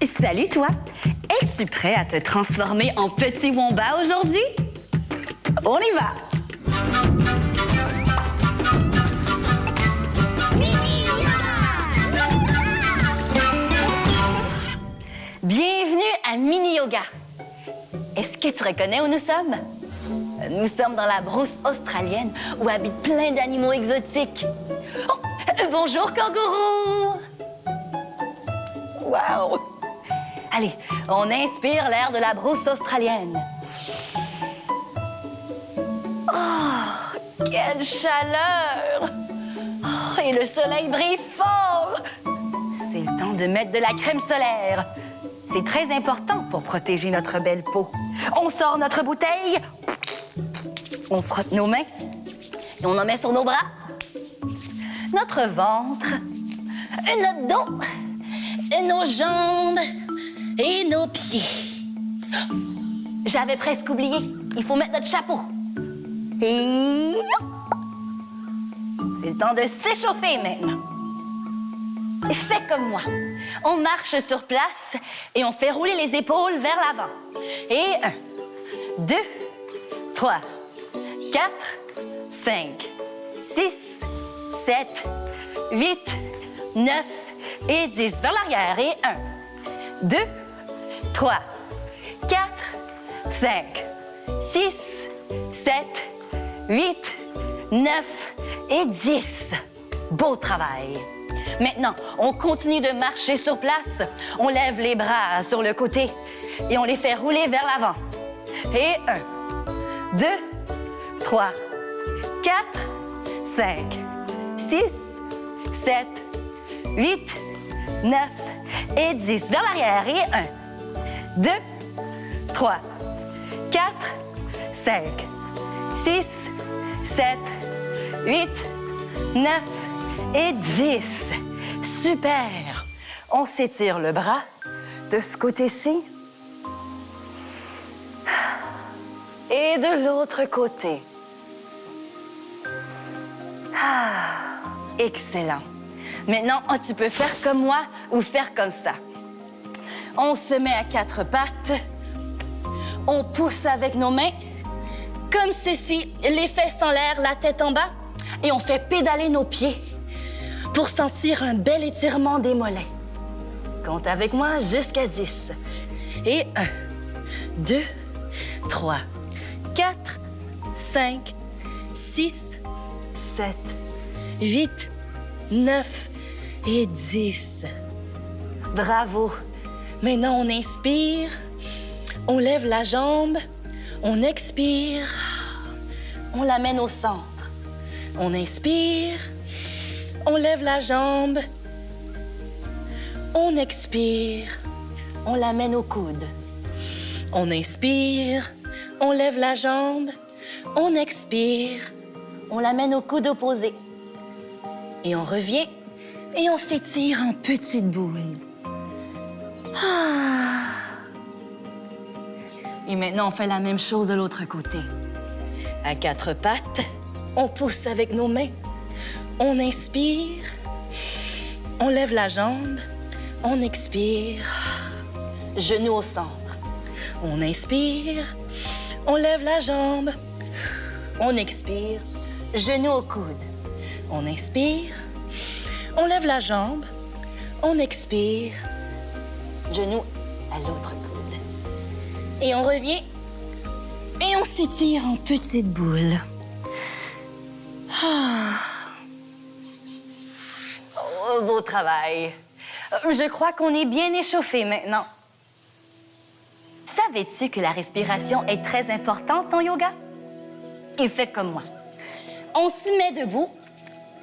Salut toi! Es-tu prêt à te transformer en petit wombat aujourd'hui? On y va! Bienvenue à Mini Yoga. Est-ce que tu reconnais où nous sommes? Nous sommes dans la brousse australienne où habitent plein d'animaux exotiques. Oh, bonjour kangourou! Wow! Allez, on inspire l'air de la brousse australienne. Oh, quelle chaleur! Oh, et le soleil brille fort! C'est le temps de mettre de la crème solaire. C'est très important pour protéger notre belle peau. On sort notre bouteille, on frotte nos mains et on en met sur nos bras, notre ventre, notre dos, et nos jambes et nos pieds. J'avais presque oublié, il faut mettre notre chapeau. Et c'est le temps de s'échauffer maintenant. Fais comme moi. On marche sur place et on fait rouler les épaules vers l'avant. Et 1, 2, 3, 4, 5, 6, 7, 8, 9 et 10. Vers l'arrière. Et 1, 2, 3, 4, 5, 6, 7, 8, 9 et 10. Beau travail. Maintenant, on continue de marcher sur place. On lève les bras sur le côté et on les fait rouler vers l'avant. Et 1, 2, 3, 4, 5, 6, 7, 8, 9 et 10. Vers l'arrière. Et 1, 2, 3, 4, 5, 6, 7, 8, 9 et 10. Super! On s'étire le bras de ce côté-ci et de l'autre côté. Ah, excellent. Maintenant, tu peux faire comme moi ou faire comme ça. On se met à 4 pattes. On pousse avec nos mains, comme ceci, les fesses en l'air, la tête en bas, et on fait pédaler nos pieds pour sentir un bel étirement des mollets. Compte avec moi jusqu'à 10. Et 1, 2, 3, 4, 5, 6, 7, 8, 9 et 10. Bravo! Maintenant, on inspire, on lève la jambe, on expire, on l'amène au centre. On inspire, on lève la jambe, on expire, on l'amène au coude. On inspire, on lève la jambe, on expire, on l'amène au coude opposé. Et on revient et on s'étire en petites boules. Ah. Et maintenant, on fait la même chose de l'autre côté. À 4 pattes, on pousse avec nos mains. On inspire, on lève la jambe, on expire, genou au centre. On inspire, on lève la jambe, on expire, genou au coude. On inspire, on lève la jambe, on expire, genou à l'autre coude. Et on revient et on s'étire en petites boules. Ah. Oh, beau travail. Je crois qu'on est bien échauffé maintenant. Savais-tu que la respiration est très importante en yoga? Et fais comme moi. On s'y met debout,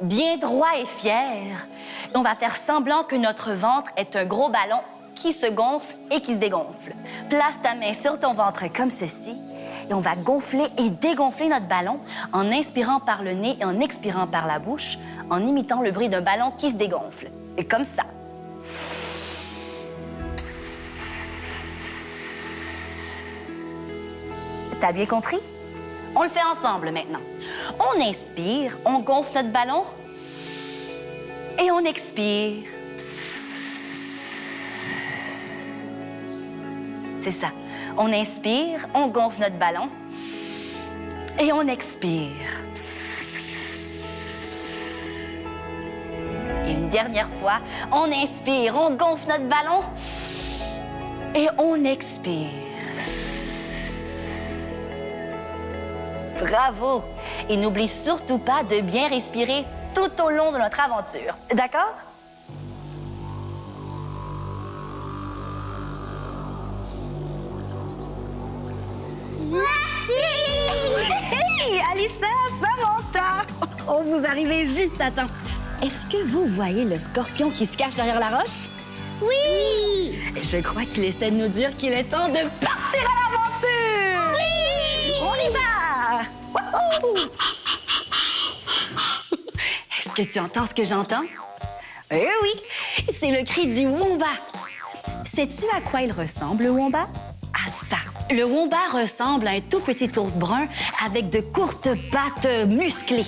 bien droit et fier. Et on va faire semblant que notre ventre est un gros ballon qui se gonfle et qui se dégonfle. Place ta main sur ton ventre comme ceci. Et on va gonfler et dégonfler notre ballon en inspirant par le nez et en expirant par la bouche, en imitant le bruit d'un ballon qui se dégonfle. Et comme ça. T'as bien compris? On le fait ensemble maintenant. On inspire, on gonfle notre ballon et on expire. c'est ça. On inspire, on gonfle notre ballon et on expire. Et une dernière fois, on inspire, on gonfle notre ballon et on expire. Bravo! Et n'oublie surtout pas de bien respirer tout au long de notre aventure. D'accord? Hey, Alissa, Samantha! Oh, vous arrivez juste à temps. Est-ce que vous voyez le scorpion qui se cache derrière la roche? Oui! Je crois qu'il essaie de nous dire qu'il est temps de partir à l'aventure! Oui! On y va! Wouhou! Est-ce que tu entends ce que j'entends? Eh oui, c'est le cri du wombat. Sais-tu à quoi il ressemble, le wombat? À ça. Le wombat ressemble à un tout petit ours brun avec de courtes pattes musclées.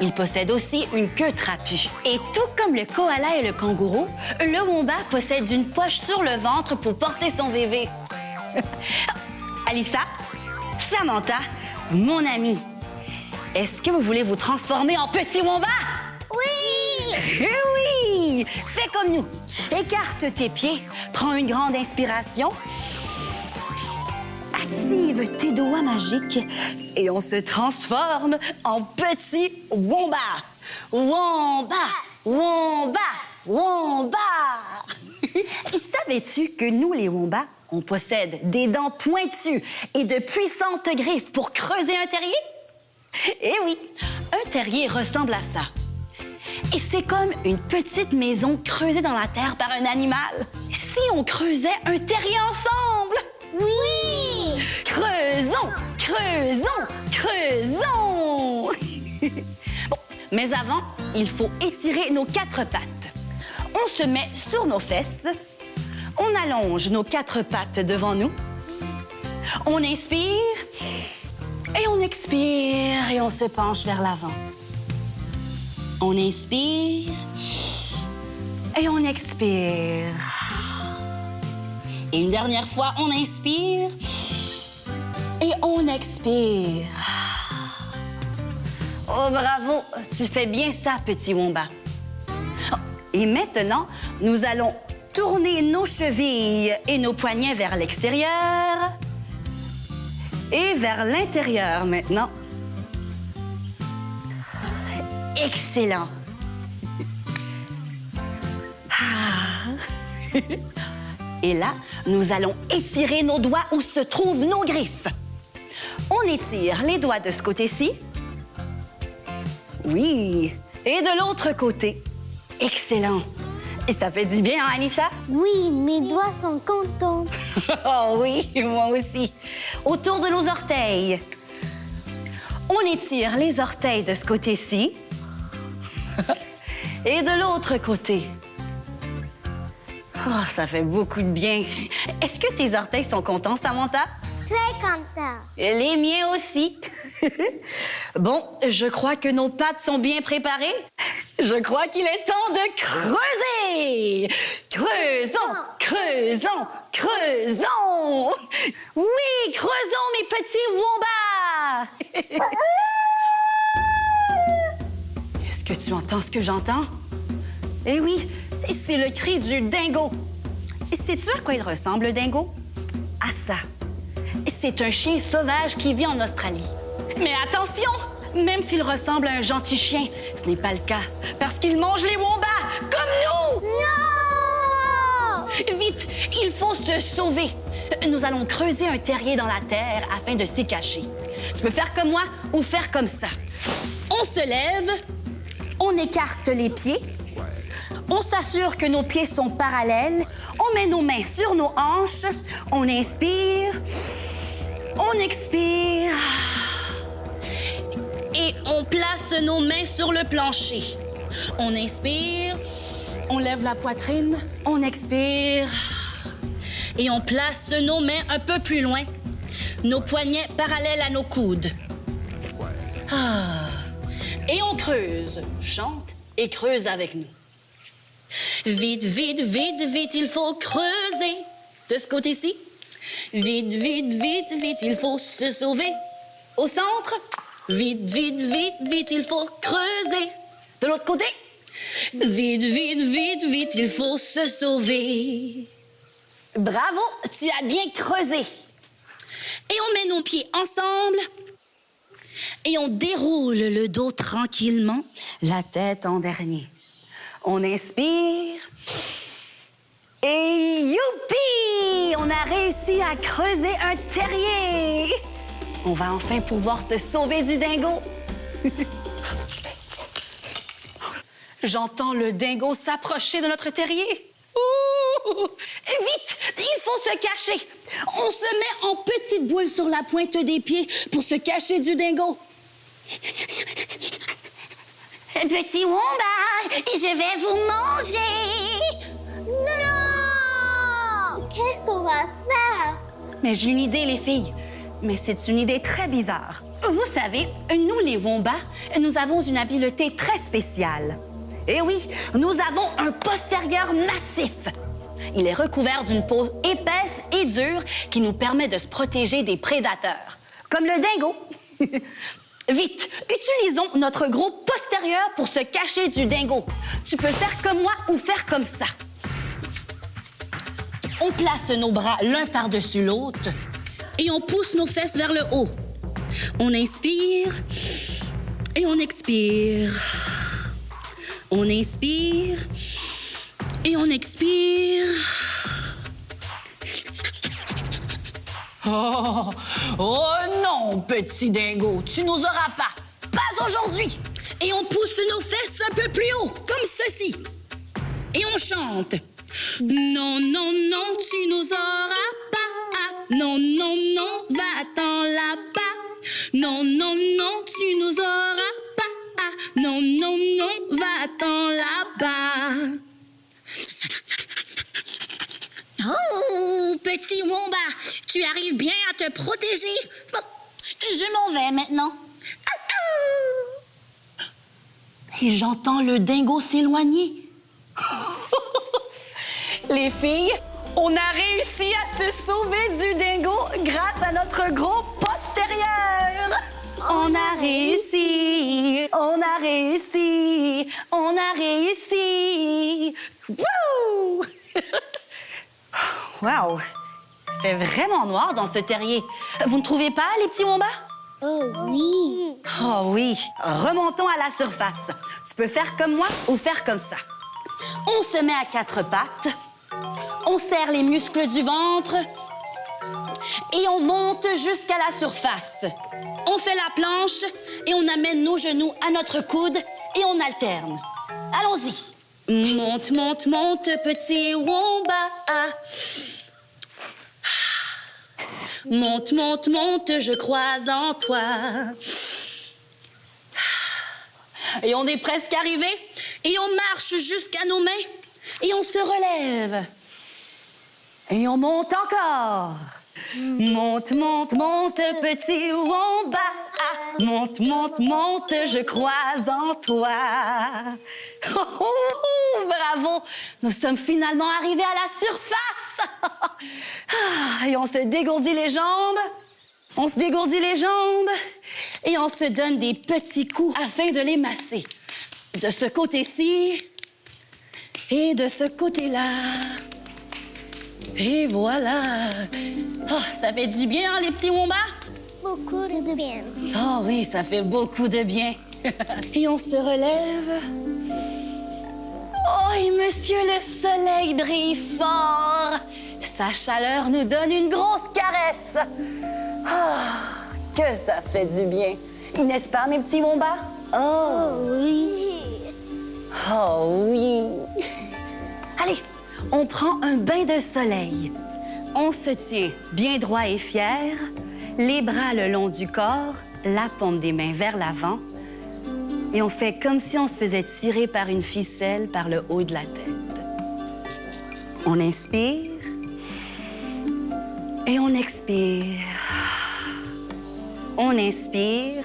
Il possède aussi une queue trapue. Et tout comme le koala et le kangourou, le wombat possède une poche sur le ventre pour porter son bébé. Alissa, Samantha, mon ami, est-ce que vous voulez vous transformer en petit wombat? Oui! Eh oui! Fais comme nous. Écarte tes pieds, prends une grande inspiration, active tes doigts magiques et on se transforme en petit wombat. Wombat! Wombat! Wombat! Savais-tu que nous, les wombats, on possède des dents pointues et de puissantes griffes pour creuser un terrier? Eh oui, un terrier ressemble à ça. Et c'est comme une petite maison creusée dans la terre par un animal. Si on creusait un terrier ensemble? Oui! Creusons, creusons, creusons! Bon, mais avant, il faut étirer nos 4 pattes. On se met sur nos fesses. On allonge nos 4 pattes devant nous. On inspire et on expire et on se penche vers l'avant. On inspire et on expire. Et une dernière fois, on inspire et on expire. Oh, bravo! Tu fais bien ça, petit wombat. Et maintenant, nous allons tourner nos chevilles et nos poignets vers l'extérieur et vers l'intérieur maintenant. Excellent! Et là, nous allons étirer nos doigts où se trouvent nos griffes. On étire les doigts de ce côté-ci. Oui. Et de l'autre côté. Excellent. Et ça fait du bien, hein, Alissa? Oui, mes doigts sont contents. Oh oui, moi aussi. Autour de nos orteils. On étire les orteils de ce côté-ci. Et de l'autre côté. Oh, ça fait beaucoup de bien. Est-ce que tes orteils sont contents, Samantha? Très contents. Et les miens aussi. Bon, je crois que nos pattes sont bien préparées. Je crois qu'il est temps de creuser. Creusons, creusons, creusons. Oui, creusons, mes petits wombats. Est-ce que tu entends ce que j'entends? Eh oui, c'est le cri du dingo. Sais-tu à quoi il ressemble, le dingo? À ça. C'est un chien sauvage qui vit en Australie. Mais attention! Même s'il ressemble à un gentil chien, ce n'est pas le cas, parce qu'il mange les wombats, comme nous! Non! Vite, il faut se sauver. Nous allons creuser un terrier dans la terre afin de s'y cacher. Tu peux faire comme moi ou faire comme ça. On se lève, on écarte les pieds, on s'assure que nos pieds sont parallèles, on met nos mains sur nos hanches, on inspire, on expire et on place nos mains sur le plancher. On inspire, on lève la poitrine, on expire et on place nos mains un peu plus loin, nos poignets parallèles à nos coudes. Et on creuse, chante et creuse avec nous. Vite, vite, vite, vite, il faut creuser. De ce côté-ci, Vite, vite, vite, vite, il faut se sauver. Au centre. Vite, vite, vite, vite, il faut creuser. De l'autre côté. Vite, vite, vite, vite, il faut se sauver. Bravo, tu as bien creusé. Et on met nos pieds ensemble. Et on déroule le dos tranquillement, la tête en dernier. On inspire. Et youpi! On a réussi à creuser un terrier. On va enfin pouvoir se sauver du dingo. J'entends le dingo s'approcher de notre terrier. Ouh! Vite! Il faut se cacher. On se met en petite boule sur la pointe des pieds pour se cacher du dingo. Petit wombat, je vais vous manger. Non! Qu'est-ce qu'on va faire? Mais j'ai une idée, les filles. Mais c'est une idée très bizarre. Vous savez, nous, les wombats, nous avons une habileté très spéciale. Et oui, nous avons un postérieur massif. Il est recouvert d'une peau épaisse et dure qui nous permet de se protéger des prédateurs, comme le dingo. Vite, utilisons notre gros postérieur pour se cacher du dingo. Tu peux faire comme moi ou faire comme ça. On place nos bras l'un par-dessus l'autre et on pousse nos fesses vers le haut. On inspire et on expire. On inspire et on expire. Oh, oh non, petit dingo, tu nous auras pas. Pas aujourd'hui. Et on pousse nos fesses un peu plus haut, comme ceci. Et on chante. Non, non, non, tu nous auras pas. Non, non, non, va-t'en là-bas. Non, non, non, tu nous auras pas. Non, non, non, va-t'en là-bas. Oh, petit wombat, tu arrives bien à te protéger. Bon, je m'en vais maintenant. Et j'entends le dingo s'éloigner. Les filles, on a réussi à se sauver du dingo grâce à notre gros postérieur. On a réussi, on a réussi, on a réussi. Wouh! Wow! Il fait vraiment noir dans ce terrier. Vous ne trouvez pas, les petits wombats? Oh oui! Oh oui! Remontons à la surface. Tu peux faire comme moi ou faire comme ça. On se met à quatre pattes. On serre les muscles du ventre. Et on monte jusqu'à la surface. On fait la planche et on amène nos genoux à notre coude et on alterne. Allons-y. Monte, monte, monte, petit wombat. Monte, monte, monte, je crois en toi. Et on est presque arrivé. Et on marche jusqu'à nos mains. Et on se relève. Et on monte encore. Monte, monte, monte, petit wombat. Monte, monte, monte, je crois en toi. Oh, oh, oh, bravo! Nous sommes finalement arrivés à la surface. Et on se dégourdit les jambes. On se dégourdit les jambes. Et on se donne des petits coups afin de les masser. De ce côté-ci et de ce côté-là. Et voilà. Oh, ça fait du bien, hein, les petits wombats? Beaucoup de bien. Oh oui, ça fait beaucoup de bien. Et on se relève. Oh, et monsieur le soleil brille fort. Sa chaleur nous donne une grosse caresse. Oh, que ça fait du bien. N'est-ce pas, mes petits wombats? Oh oui. Oh oui. Allez, on prend un bain de soleil. On se tient bien droit et fier, les bras le long du corps, la paume des mains vers l'avant. Et on fait comme si on se faisait tirer par une ficelle par le haut de la tête. On inspire et on expire. On inspire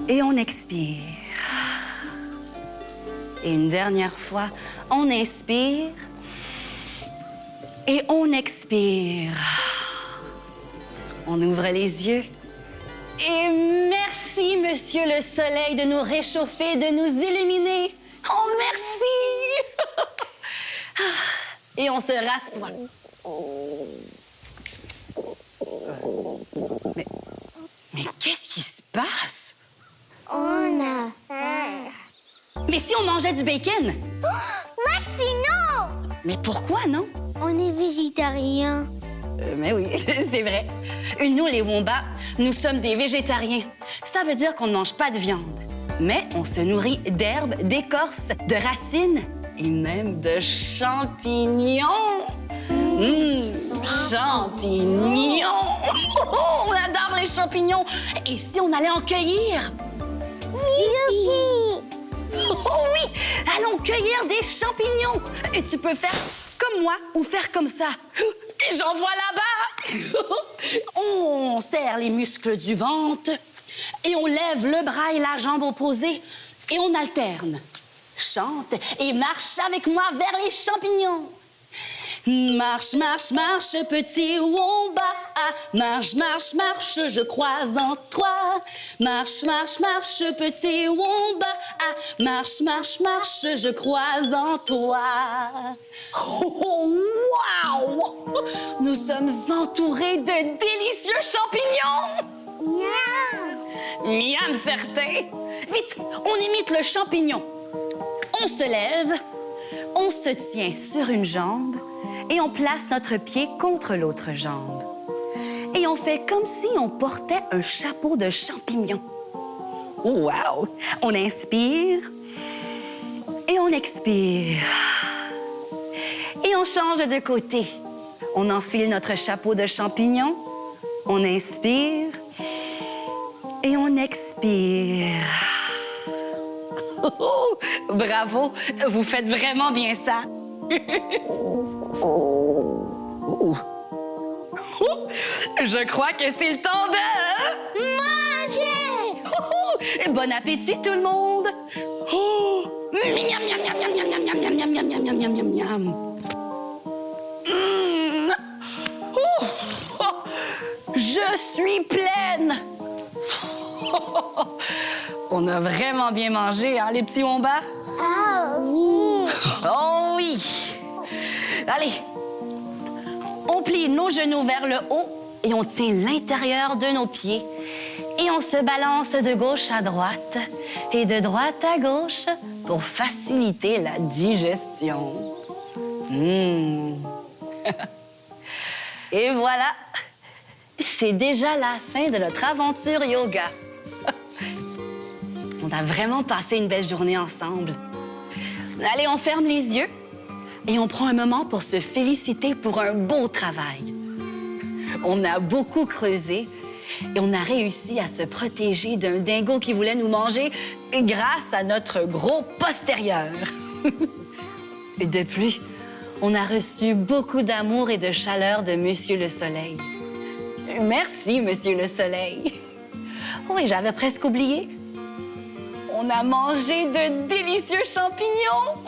et on expire. Et une dernière fois, on inspire Et on expire. On ouvre les yeux. Et merci, Monsieur le Soleil, de nous réchauffer, de nous illuminer. Oh, merci! Et on se rassoit. Mais qu'est-ce qui se passe? On a faim. Mais si on mangeait du bacon? Lexi, non! Mais pourquoi non? On est végétarien. Mais oui, c'est vrai. Nous, les Wombats, nous sommes des végétariens. Ça veut dire qu'on ne mange pas de viande. Mais on se nourrit d'herbes, d'écorces, de racines et même de champignons. Champignons! On adore les champignons. Et si on allait en cueillir? Youpi! Oh oui! Allons cueillir des champignons! Et tu peux faire comme moi ou faire comme ça. Et j'en vois là-bas! On serre les muscles du ventre et on lève le bras et la jambe opposée et on alterne. Chante et marche avec moi vers les champignons. Marche, marche, marche, petit wombat. Marche, marche, marche, je crois en toi. Marche, marche, marche, petit wombat. Marche, marche, marche, je crois en toi. Oh, wow! Nous sommes entourés de délicieux champignons. Miam! Miam certain. Vite, on imite le champignon. On se lève, on se tient sur une jambe et on place notre pied contre l'autre jambe. Et on fait comme si on portait un chapeau de champignon. Wow! On inspire et on expire. Et on change de côté. On enfile notre chapeau de champignon, on inspire et on expire. Oh, bravo, vous faites vraiment bien ça. Oh. Je crois que c'est le temps de... Manger! Oh, bon appétit tout le monde. Oh. Miam, miam, miam, miam, miam, miam, miam, miam, miam, miam, miam, miam, miam. Oh. Je suis pleine. On a vraiment bien mangé, hein, les petits wombats? Ah oui! Oh oui! Allez, on plie nos genoux vers le haut et on tient l'intérieur de nos pieds. Et on se balance de gauche à droite et de droite à gauche pour faciliter la digestion. Et voilà, c'est déjà la fin de notre aventure yoga. On a vraiment passé une belle journée ensemble. Allez, on ferme les yeux et on prend un moment pour se féliciter pour un beau travail. On a beaucoup creusé et on a réussi à se protéger d'un dingo qui voulait nous manger grâce à notre gros postérieur. Et de plus, on a reçu beaucoup d'amour et de chaleur de Monsieur le Soleil. Merci, Monsieur le Soleil. Oui, j'avais presque oublié. On a mangé de délicieux champignons.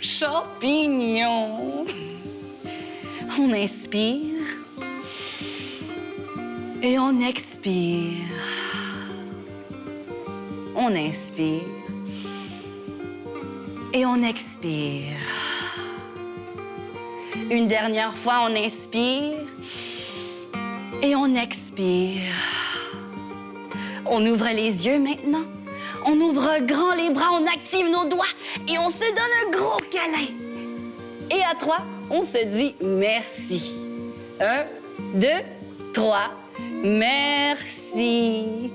Champignons. On inspire et on expire. On inspire et on expire. Une dernière fois, on inspire et on expire. On ouvre les yeux maintenant. On ouvre grand les bras, on active nos doigts et on se donne un gros câlin. Et à 3, on se dit merci. 1, 2, 3, merci.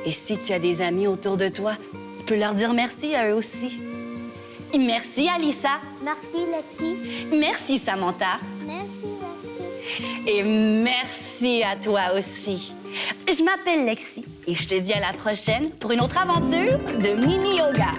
Et si tu as des amis autour de toi, tu peux leur dire merci à eux aussi. Merci, Alissa. Merci, Lexi. Merci, Samantha. Merci, Lexi. Et merci à toi aussi. Je m'appelle Lexi et je te dis à la prochaine pour une autre aventure de mini yoga.